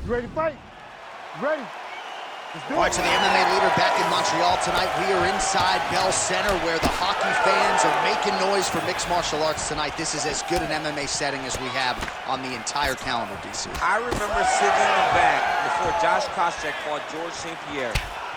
You ready to fight? You ready? All right, so the MMA leader back in Montreal tonight. We are inside Bell Center where the hockey fans are making noise for mixed martial arts tonight. This is as good an MMA setting as we have on the entire calendar, DC. I remember sitting in the back before Josh Koscheck fought George St. Pierre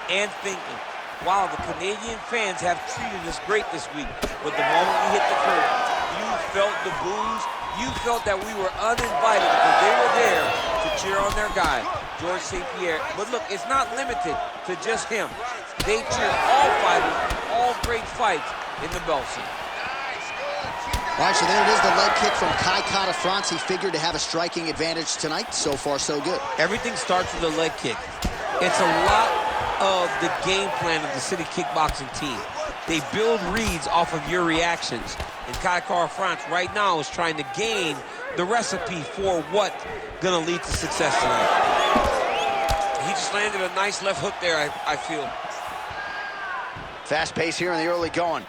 and thinking, wow, the Canadian fans have treated us great this week. But the moment we hit the curtain, you felt the boos. You felt that we were uninvited because they were there to cheer on their guy, George St. Pierre. But look, it's not limited to just him. They cheer all fighters, all great fights in the Bell Center. All right, so there it is, the leg kick from Kai Kara-France. He figured to have a striking advantage tonight. So far, so good. Everything starts with a leg kick. It's a lot of the game plan of the City Kickboxing team. They build reads off of your reactions. And Kai Kara-France right now is trying to gain the recipe for what's gonna lead to success tonight. He just landed a nice left hook there, I feel. Fast pace here in the early going.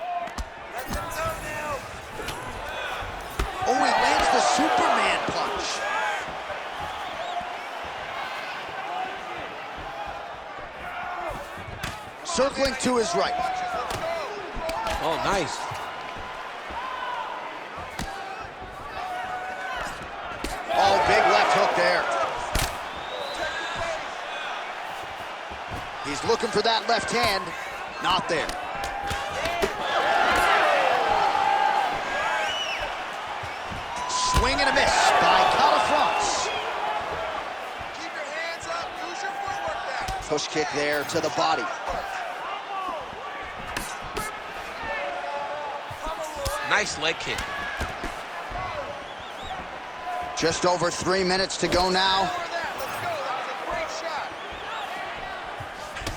Oh, he lands the Superman punch. Circling to his right. Oh, nice. Oh, big left hook there. He's looking for that left hand. Not there. Swing and a miss by Kara-France. Keep your hands up, use your footwork back. Push kick there to the body. Nice leg kick. Just over 3 minutes to go now.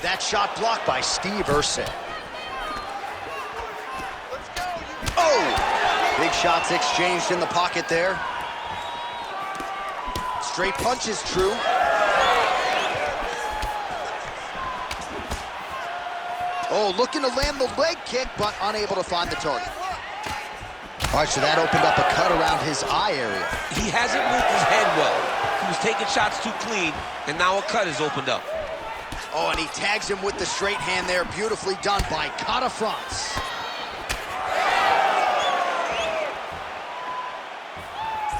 That shot blocked by Steve Erceg. Oh! Big shots exchanged in the pocket there. Straight punches, true. Oh, looking to land the leg kick, but unable to find the target. All right, so that opened up a cut around his eye area. He hasn't moved his head well. He was taking shots too clean, and now a cut is opened up. Oh, and he tags him with the straight hand there. Beautifully done by Kara-France.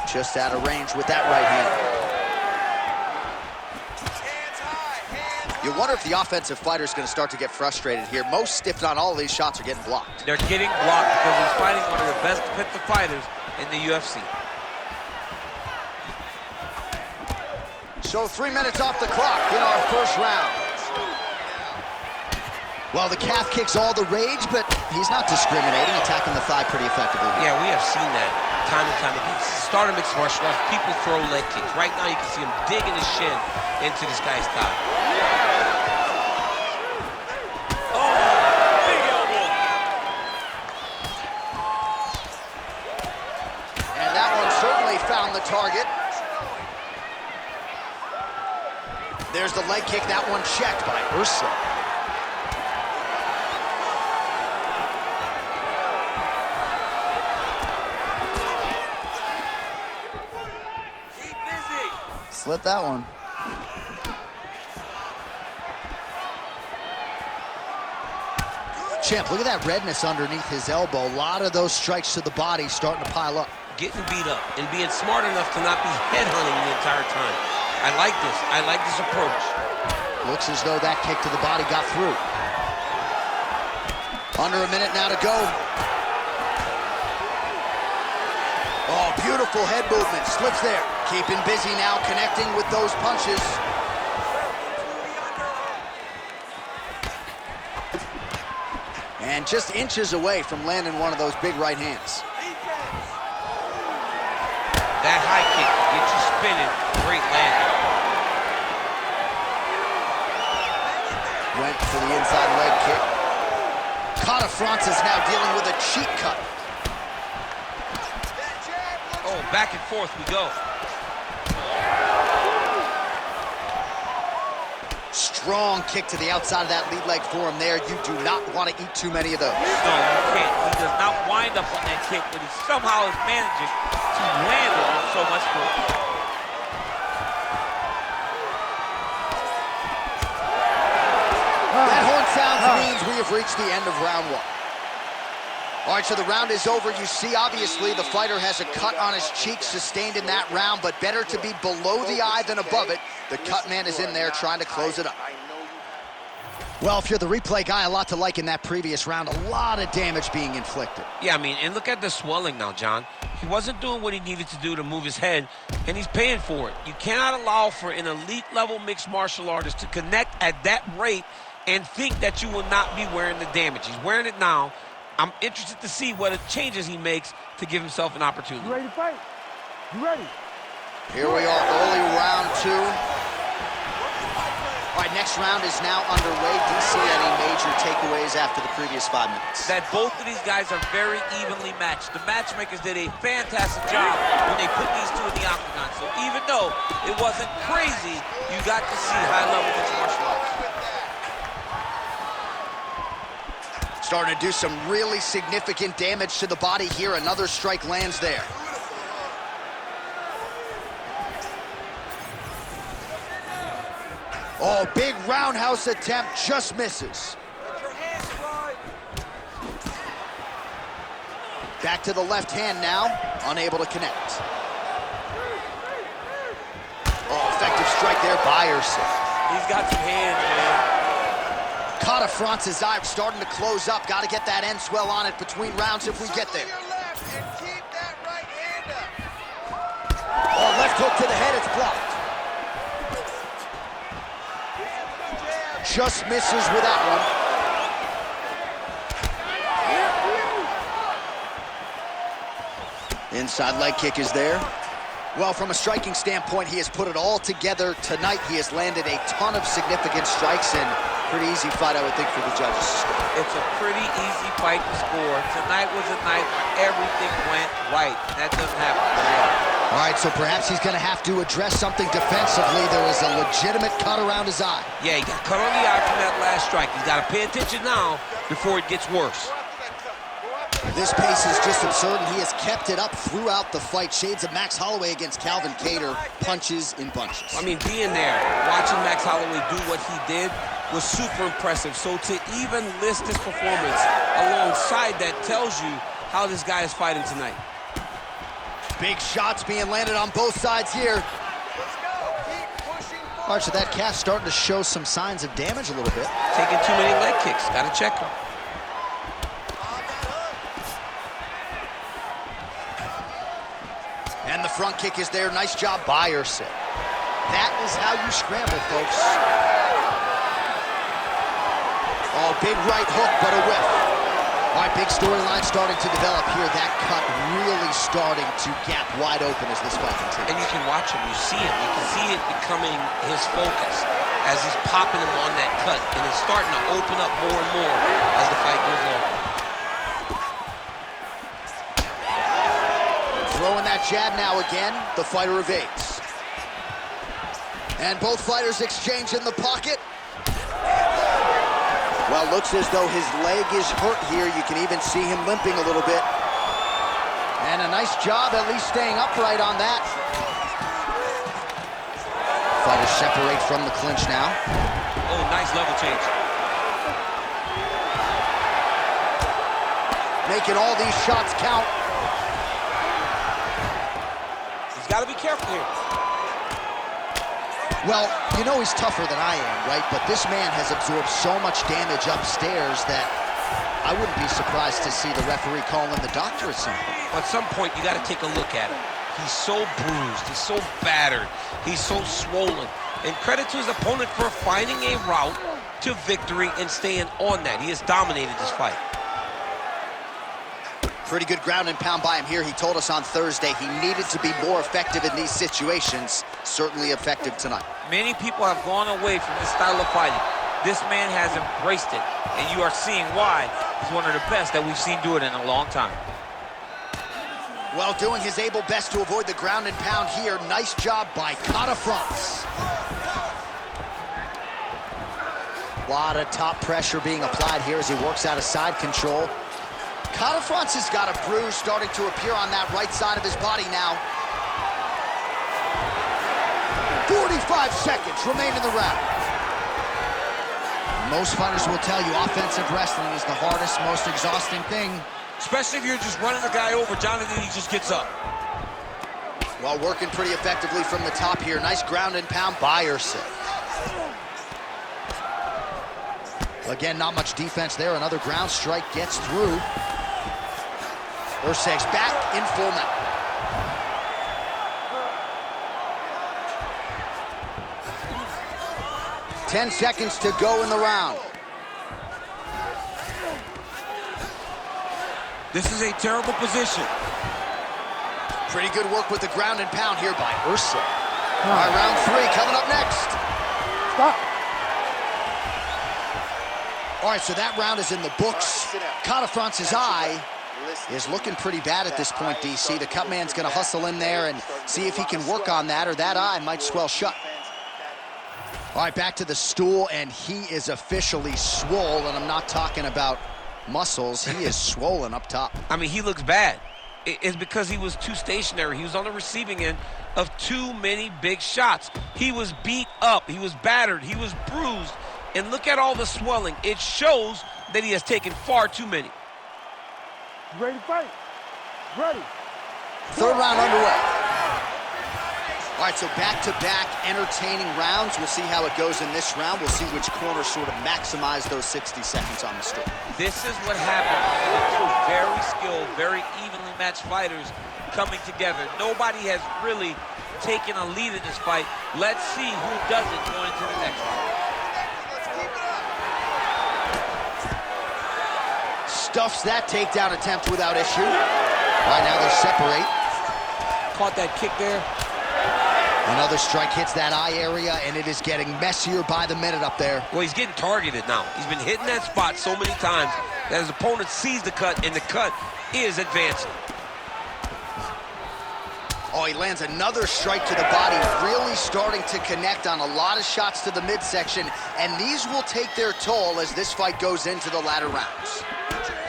Just out of range with that right hand. You wonder if the offensive fighter is going to start to get frustrated here. Most, if not all of these shots are getting blocked. They're getting blocked because he's fighting one of the best defensive fighters in the UFC. So 3 minutes off the clock in our first round. Well, the calf kicks all the rage, but he's not discriminating, attacking the thigh pretty effectively. Yeah, we have seen that time and time again. Start of mixed martial arts, people throw leg kicks. Right now, you can see him digging his shin into this guy's thigh. Found the target. There's the leg kick, that one checked by Erceg. Keep busy. Slit that one. Champ, look at that redness underneath his elbow. A lot of those strikes to the body starting to pile up. Getting beat up and being smart enough to not be headhunting the entire time. I like this. I like this approach. Looks as though that kick to the body got through. Under a minute now to go. Oh, beautiful head movement. Slips there. Keeping busy now, connecting with those punches. And just inches away from landing one of those big right hands. That high kick gets you spinning. Great landing. Went for the inside leg kick. Kara-France is now dealing with a cheek cut. Oh, back and forth we go. Strong kick to the outside of that lead leg for him there. You do not want to eat too many of those. No, you can't. He does not wind up on that kick, but he somehow is managing to land it with so much force. we've reached the end of round one. All right, so the round is over. You see, obviously, the fighter has a cut on his cheek sustained in that round, but better to be below the eye than above it. The cut man is in there trying to close it up. Well, if you're the replay guy, a lot to like in that previous round. A lot of damage being inflicted. Yeah, I mean, and look at the swelling now, John. He wasn't doing what he needed to do to move his head, and he's paying for it. You cannot allow for an elite-level mixed martial artist to connect at that rate and think that you will not be wearing the damage. He's wearing it now. I'm interested to see what changes he makes to give himself an opportunity. You ready to fight? You ready? Here we are, early round two. All right, next round is now underway. Do you see any major takeaways after the previous 5 minutes? That both of these guys are very evenly matched. The matchmakers did a fantastic job when they put these two in the octagon. So even though it wasn't crazy, you got to see high-level mixed martial arts. Starting to do some really significant damage to the body here. Another strike lands there. Oh, big roundhouse attempt, just misses. Back to the left hand now, unable to connect. Oh, effective strike there by Erceg. He's got some hands, man. Caught a France's eye, starting to close up. Got to get that end swell on it between rounds if we get there. Oh, left hook to the head, it's blocked. Just misses with that one. Inside leg kick is there. Well, from a striking standpoint, he has put it all together tonight. He has landed a ton of significant strikes, and pretty easy fight, I would think, for the judges to score. It's a pretty easy fight to score. Tonight was a night where everything went right. That doesn't happen very often. All right, so perhaps he's going to have to address something defensively. There was a legitimate cut around his eye. Yeah, he got cut on the eye from that last strike. He's got to pay attention now before it gets worse. This pace is just absurd, and he has kept it up throughout the fight. Shades of Max Holloway against Calvin Kattar, punches in bunches. I mean, being there, watching Max Holloway do what he did was super impressive. So to even list this performance alongside that tells you how this guy is fighting tonight. Big shots being landed on both sides here. All right, so that calf starting to show some signs of damage a little bit. Taking too many leg kicks. Got to check him. And the front kick is there. Nice job by Erceg. That is how you scramble, folks. Oh, big right hook, but a whiff. All right, big storyline starting to develop here. That cut really starting to gap wide open as this fight continues. And you can watch him. You see him. You can see it becoming his focus as he's popping him on that cut. And it's starting to open up more and more as the fight goes on. Throwing that jab now again, the fighter evades. And both fighters exchange in the pocket. Well, looks as though his leg is hurt here. You can even see him limping a little bit. And a nice job at least staying upright on that. Fighters separate from the clinch now. Oh, nice level change. Making all these shots count. Got to be careful here. Well, you know he's tougher than I am, right? But this man has absorbed so much damage upstairs that I wouldn't be surprised to see the referee call in the doctor at some point. At some point, you got to take a look at him. He's so bruised. He's so battered. He's so swollen. And credit to his opponent for finding a route to victory and staying on that. He has dominated this fight. Pretty good ground and pound by him here. He told us on Thursday he needed to be more effective in these situations. Certainly effective tonight. Many people have gone away from this style of fighting. This man has embraced it, and you are seeing why he's one of the best that we've seen do it in a long time. Well, doing his able best to avoid the ground and pound here. Nice job by France. A lot of top pressure being applied here as he works out of side control. France has got a bruise starting to appear on that right side of his body now. 45 seconds remain in the round. Most fighters will tell you offensive wrestling is the hardest, most exhausting thing. Especially if you're just running a guy over. Jonathan, he just gets up. Well, working pretty effectively from the top here. Nice ground and pound by Erceg. Again, not much defense there. Another ground strike gets through. Erceg's back in full mount. Ten seconds to go in the round. This is a terrible position. Pretty good work with the ground and pound here by Erceg. All right, round 3 coming up next. Stop. All right, so that round is in the books. Catafrance's eye is looking pretty bad at this point, DC. The cut man's going to hustle in there and see if he can work on that, or that eye might swell shut. All right, back to the stool, and he is officially swole, and I'm not talking about muscles. He is swollen up top. I mean, he looks bad. It's because he was too stationary. He was on the receiving end of too many big shots. He was beat up. He was battered. He was bruised. And look at all the swelling. It shows that he has taken far too many. You ready to fight? Ready. Third round underway. All right, so back-to-back entertaining rounds. We'll see how it goes in this round. We'll see which corner sort of maximize those 60 seconds on the stool. This is what happens when two very skilled, very evenly matched fighters coming together. Nobody has really taken a lead in this fight. Let's see who does it going into the next round. Stuffs that takedown attempt without issue. Right now they separate. Caught that kick there. Another strike hits that eye area, and it is getting messier by the minute up there. Well, he's getting targeted now. He's been hitting that spot so many times that his opponent sees the cut, and the cut is advancing. Oh, he lands another strike to the body, really starting to connect on a lot of shots to the midsection, and these will take their toll as this fight goes into the latter rounds.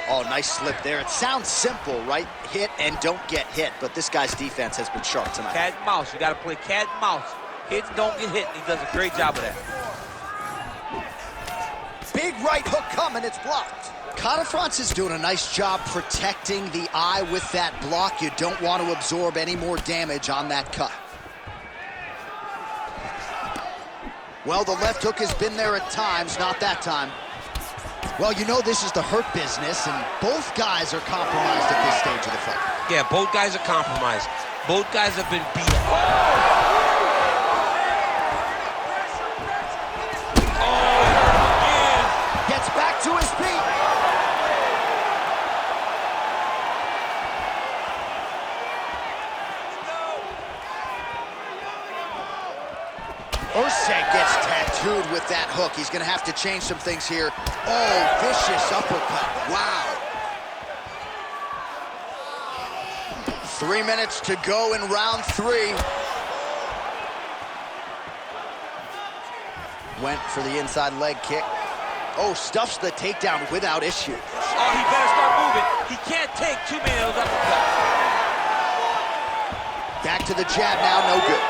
Oh, nice slip there. It sounds simple, right? Hit and don't get hit, but this guy's defense has been sharp tonight. Cat and mouse. You got to play cat and mouse. Hits don't get hit, and he does a great job of that. Big right hook coming, it's blocked. Catafrance is doing a nice job protecting the eye with that block. You don't want to absorb any more damage on that cut. Well, the left hook has been there at times, not that time. Well, you know this is the hurt business, and both guys are compromised at this stage of the fight. Yeah, both guys are compromised. Both guys have been beat. Gets back to his feet. Erceg gets tattooed with that hook. He's going to have to change some things here. Oh, vicious uppercut. Wow. 3 minutes to go in round 3. Went for the inside leg kick. Oh, stuffs the takedown without issue. Oh, he better start moving. He can't take too many of those uppercuts. Back to the jab now, no good.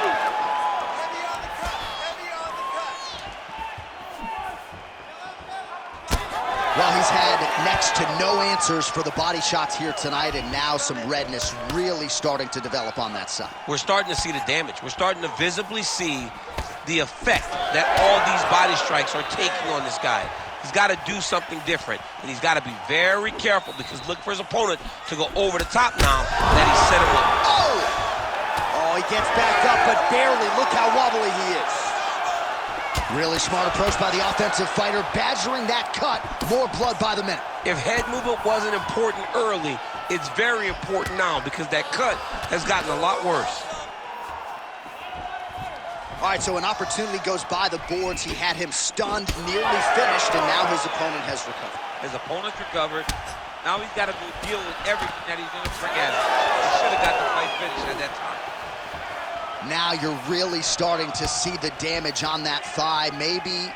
Well, he's had next to no answers for the body shots here tonight, and now some redness really starting to develop on that side. We're starting to see the damage. We're starting to visibly see the effect that all these body strikes are taking on this guy. He's got to do something different, and he's got to be very careful because look for his opponent to go over the top now that he set him up. Oh, he gets back up, but barely. Look how wobbly he is. Really smart approach by the offensive fighter, badgering that cut. More blood by the minute. If head movement wasn't important early, it's very important now because that cut has gotten a lot worse. All right, so an opportunity goes by the boards. He had him stunned, nearly finished, and now his opponent has recovered. His opponent's recovered. Now he's got to go deal with everything that he's going to bring at him. He should have got the fight finished at that time. Now you're really starting to see the damage on that thigh. Maybe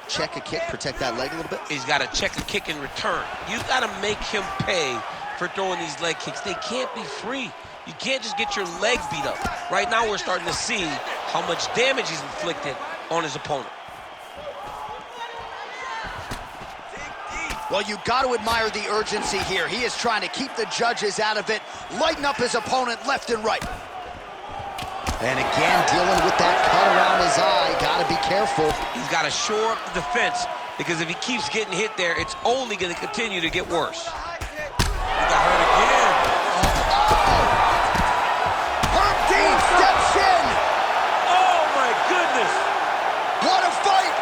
check a kick, protect that leg a little bit. He's got to check a kick in return. You got to make him pay for throwing these leg kicks. They can't be free. You can't just get your leg beat up. Right now we're starting to see how much damage he's inflicted on his opponent. Well, you got to admire the urgency here. He is trying to keep the judges out of it, lighten up his opponent left and right. And again, dealing with that cut around his eye. Got to be careful. He's got to shore up the defense, because if he keeps getting hit there, it's only going to continue to get worse. He got hurt again. Herb Dean steps in. Oh, my goodness. What a fight.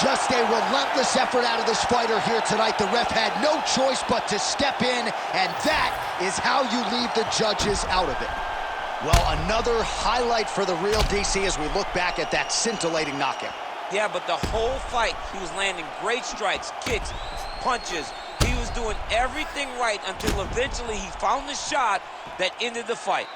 Just a relentless effort out of this fighter here tonight. The ref had no choice but to step in, and that is how you leave the judges out of it. Well, another highlight for the real DC as we look back at that scintillating knockout. Yeah, but the whole fight, he was landing great strikes, kicks, punches. He was doing everything right until eventually he found the shot that ended the fight.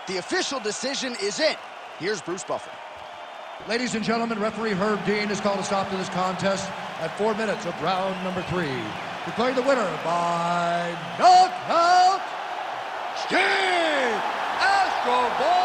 The official decision is in. Here's Bruce Buffer. Ladies and gentlemen, referee Herb Dean has called a stop to this contest at 4 minutes of round number 3. Declaring the winner by knockout, Steve Astro Boy